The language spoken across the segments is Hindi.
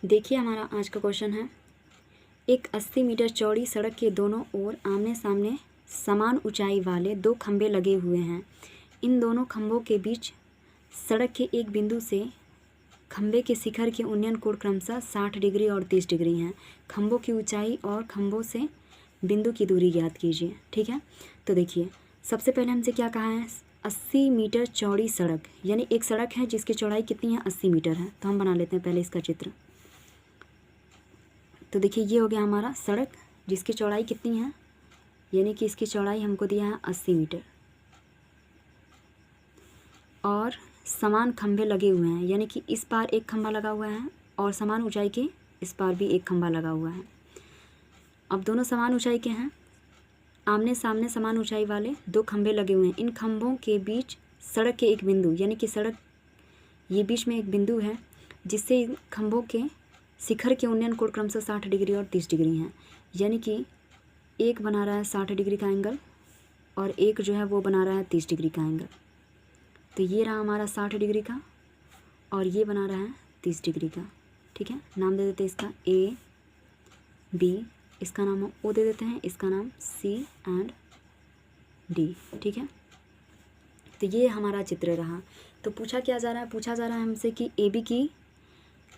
देखिए हमारा आज का क्वेश्चन है, एक 80 मीटर चौड़ी सड़क के दोनों ओर आमने सामने समान ऊंचाई वाले दो खंभे लगे हुए हैं। इन दोनों खंभों के बीच सड़क के एक बिंदु से खंभे के शिखर के उन्नयन कोण क्रमशः 60 डिग्री और 30 डिग्री हैं। खंभों की ऊंचाई और खंभों से बिंदु की दूरी ज्ञात कीजिए। ठीक है, तो देखिए सबसे पहले हमसे क्या कहा है, 80 मीटर चौड़ी सड़क, यानी एक सड़क है जिसकी चौड़ाई कितनी है, 80 मीटर है। तो हम बना लेते हैं पहले इसका चित्र। तो देखिए ये हो गया हमारा सड़क जिसकी चौड़ाई कितनी है, यानी कि इसकी चौड़ाई हमको दिया है 80 मीटर और समान खंभे लगे हुए हैं, यानी कि इस पार एक खंभा लगा हुआ है और समान ऊंचाई के इस पार भी एक खंभा लगा हुआ है। अब दोनों समान ऊंचाई के हैं, आमने सामने समान ऊंचाई वाले दो खंभे लगे हुए हैं। इन खंभों के बीच सड़क के एक बिंदु, यानी कि सड़क ये बीच में एक बिंदु है जिससे इन खंभों के शिखर के उन्नयन कोण क्रमशः 60 डिग्री और 30 डिग्री हैं। यानी कि एक बना रहा है 60 डिग्री का एंगल और एक जो है वो बना रहा है 30 डिग्री का एंगल। तो ये रहा हमारा 60 डिग्री का और ये बना रहा है 30 डिग्री का। ठीक है, नाम दे देते हैं इसका ए बी, इसका नाम हम ओ दे देते हैं, इसका नाम सी एंड डी। ठीक है, तो ये हमारा चित्र रहा। तो पूछा क्या जा रहा है, पूछा जा रहा है हमसे कि ए बी की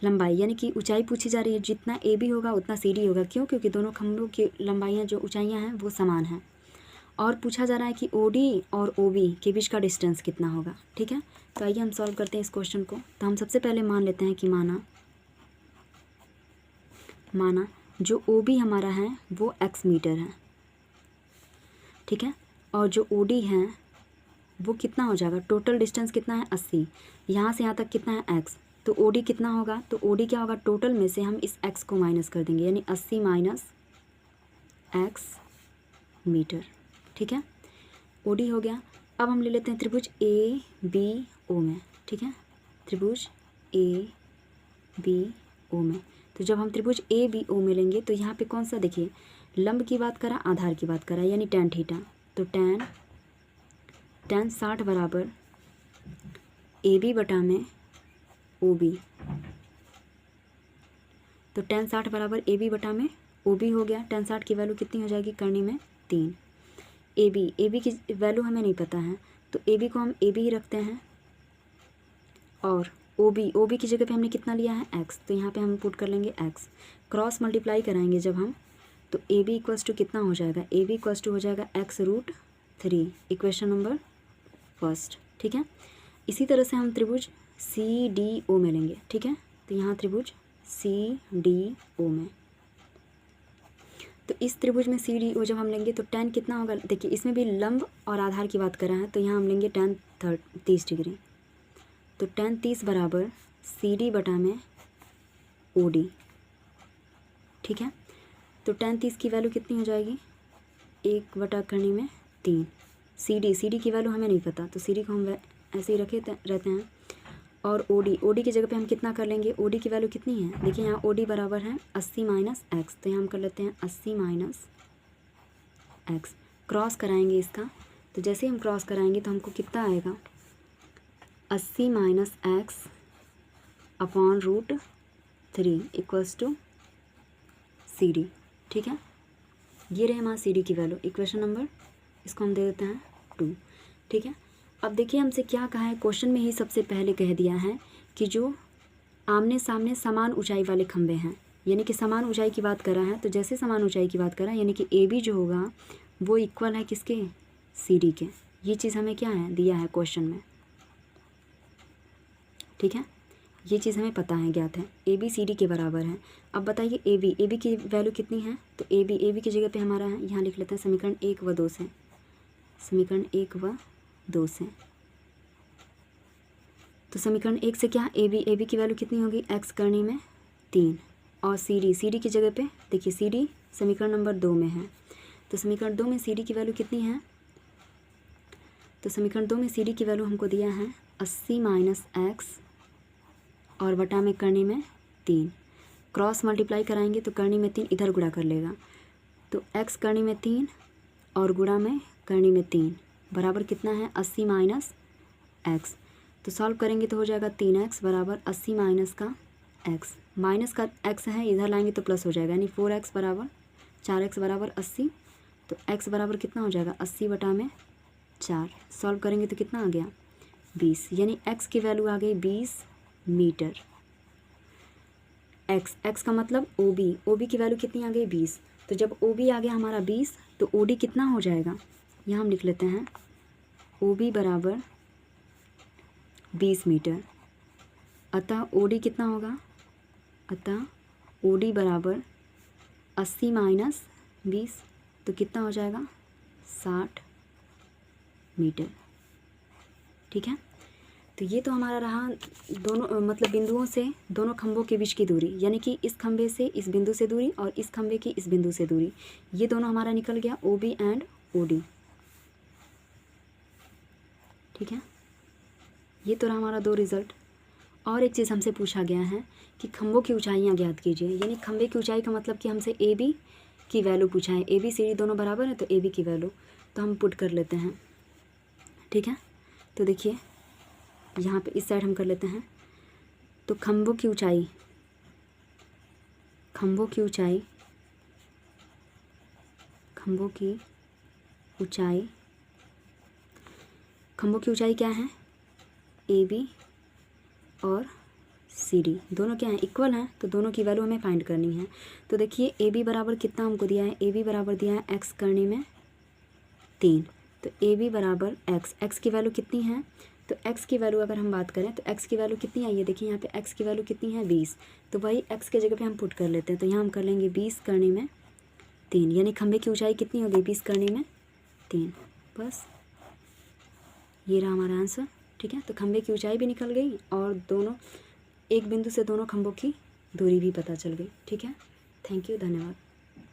लंबाई, यानी कि ऊंचाई पूछी जा रही है। जितना ए बी होगा उतना सी डी होगा। क्यों? क्योंकि दोनों खंभों की लंबाइयाँ जो ऊंचाइयाँ हैं वो समान हैं। और पूछा जा रहा है कि ओ डी और ओ बी के बीच का डिस्टेंस कितना होगा। ठीक है, तो आइए हम सॉल्व करते हैं इस क्वेश्चन को। तो हम सबसे पहले मान लेते हैं कि माना जो ओ बी हमारा है वो x मीटर है। ठीक है, और जो ओ डी है वो कितना हो जाएगा, टोटल डिस्टेंस कितना है 80, यहाँ से यहाँ तक कितना है x, तो ओ डी कितना होगा, तो ओ डी क्या होगा, टोटल में से हम इस x को माइनस कर देंगे, यानी 80 माइनस x मीटर। ठीक है, ओ डी हो गया। अब हम ले लेते हैं त्रिभुज ए बी ओ में। ठीक है, त्रिभुज ए बी ओ में, तो जब हम त्रिभुज ए बी ओ में लेंगे तो यहाँ पे कौन सा, देखिए लंब की बात करा, आधार की बात करा, यानी tan थीटा। तो tan 60 बराबर ए बी बटा में ओ बी, तो tan 60 बराबर ए बी बटा में ओ बी हो गया। tan 60 की वैल्यू कितनी हो जाएगी, करनी में 3। ए बी की वैल्यू हमें नहीं पता है तो ए बी को हम ए बी ही रखते हैं और ओ बी की जगह पे हमने कितना लिया है, x, तो यहाँ पे हम पुट कर लेंगे x। क्रॉस मल्टीप्लाई कराएंगे जब हम, तो ए बी इक्वल्स टू कितना हो जाएगा, ए बी इक्वल्स टू हो जाएगा x√3, इक्वेशन नंबर फर्स्ट। ठीक है, इसी तरह से हम त्रिभुज सी डी ओ में लेंगे। ठीक है, तो यहाँ त्रिभुज सी डी ओ में, तो इस त्रिभुज में सी डी ओ जब हम लेंगे तो tan कितना होगा, देखिए इसमें भी लंब और आधार की बात कर रहा है, तो यहाँ हम लेंगे tan 30 डिग्री। तो tan 30 बराबर सी डी बटा में ओ डी। ठीक है, तो tan 30 की वैल्यू कितनी हो जाएगी, 1 बटा करने में 3। सी डी की वैल्यू हमें नहीं पता, तो सी डी को हम ऐसे ही रखे रहते हैं। और ओ डी की जगह पे हम कितना कर लेंगे, ओ डी की वैल्यू कितनी है, देखिए यहाँ ओ डी बराबर है 80 माइनस एक्स, तो यहाँ हम कर लेते हैं 80 माइनस एक्स। क्रॉस कराएंगे इसका, तो जैसे ही हम क्रॉस कराएंगे तो हमको कितना आएगा, 80 minus x upon √3 equals to C D. ठीक है, ये रहे हमारा सी डी की वैल्यू, इक्वेशन नंबर, इसको हम दे देते हैं 2। ठीक है, अब देखिए हमसे क्या कहा है, क्वेश्चन में ही सबसे पहले कह दिया है कि जो आमने सामने समान ऊंचाई वाले खंभे हैं, यानी कि समान ऊंचाई की बात कर रहा है। तो जैसे समान ऊंचाई की बात कर रहा है यानी कि ए बी जो होगा वो इक्वल है किसके, सी डी के। ये चीज़ हमें क्या है, दिया है क्वेश्चन में। ठीक है, ये चीज़ हमें पता है, ज्ञात है, ए बी सी डी के बराबर है। अब बताइए ए बी की वैल्यू कितनी है, तो ए बी की जगह पे हमारा है, यहाँ लिख लेते हैं समीकरण 1 व 2 से, समीकरण 1 व 2 से। तो समीकरण 1 से क्या, ए बी की वैल्यू कितनी होगी, x करने में 3, और सी डी की जगह पे देखिए सी डी समीकरण नंबर 2 में है, तो समीकरण 2 में सी डी की वैल्यू कितनी है, तो समीकरण 2 में सी डी की वैल्यू हमको दिया है 80 माइनस एक्स और बटा में करने में 3। क्रॉस मल्टीप्लाई कराएंगे तो करने में 3 इधर गुणा कर लेगा, तो x करने में 3 और गुणा में करने में 3 बराबर कितना है, 80 माइनस एक्स। तो सॉल्व करेंगे तो हो जाएगा 3x बराबर 80 माइनस का x। माइनस का x है, इधर लाएंगे तो प्लस हो जाएगा, यानी 4x बराबर 4x बराबर 80। तो x बराबर कितना हो जाएगा 80 बटा में 4। सॉल्व करेंगे तो कितना आ गया 20, यानी x की वैल्यू आ गई 20 मीटर। x का मतलब OB की वैल्यू कितनी आ गई 20। तो जब OB आ गया हमारा 20 तो OD कितना हो जाएगा, यहाँ हम लिख लेते हैं OB बराबर 20 मीटर। अतः OD कितना होगा, अतः OD बराबर 80 माइनस 20, तो कितना हो जाएगा 60 मीटर। ठीक है, तो ये तो हमारा रहा दोनों मतलब बिंदुओं से दोनों खंभों के बीच की दूरी, यानी कि इस खंभे से इस बिंदु से दूरी और इस खंभे की इस बिंदु से दूरी, ये दोनों हमारा निकल गया OB एंड OD। ठीक है, ये तो रहा हमारा दो रिज़ल्ट। और एक चीज़ हमसे पूछा गया है कि खंभों की ऊंचाइयां ज्ञात कीजिए, यानी खंभे की ऊंचाई का मतलब कि हमसे AB की वैल्यू पूछा है। AB CD दोनों बराबर है तो AB की वैल्यू तो हम पुट कर लेते हैं। ठीक है, तो देखिए यहाँ पे इस साइड हम कर लेते हैं। तो खंभों की ऊंचाई खंभों की ऊंचाई क्या है, AB और CD दोनों क्या हैं, इक्वल हैं, तो दोनों की वैल्यू हमें फाइंड करनी है। तो देखिए AB बराबर कितना हमको दिया है, AB बराबर दिया है x करने में 3। तो AB बराबर x की वैल्यू कितनी है, तो x की वैल्यू अगर हम बात करें तो x की वैल्यू कितनी आई है, देखिए यहाँ पे x की वैल्यू कितनी है 20। तो वही x के जगह पे हम पुट कर लेते हैं, तो यहाँ हम कर लेंगे 20 करने में 3, यानी खंभे की ऊंचाई कितनी हो गई 20 करने में 3। बस ये रहा हमारा आंसर। ठीक है, तो खंभे की ऊंचाई भी निकल गई और दोनों एक बिंदु से दोनों खंभों की दूरी भी पता चल गई। ठीक है, थैंक यू, धन्यवाद।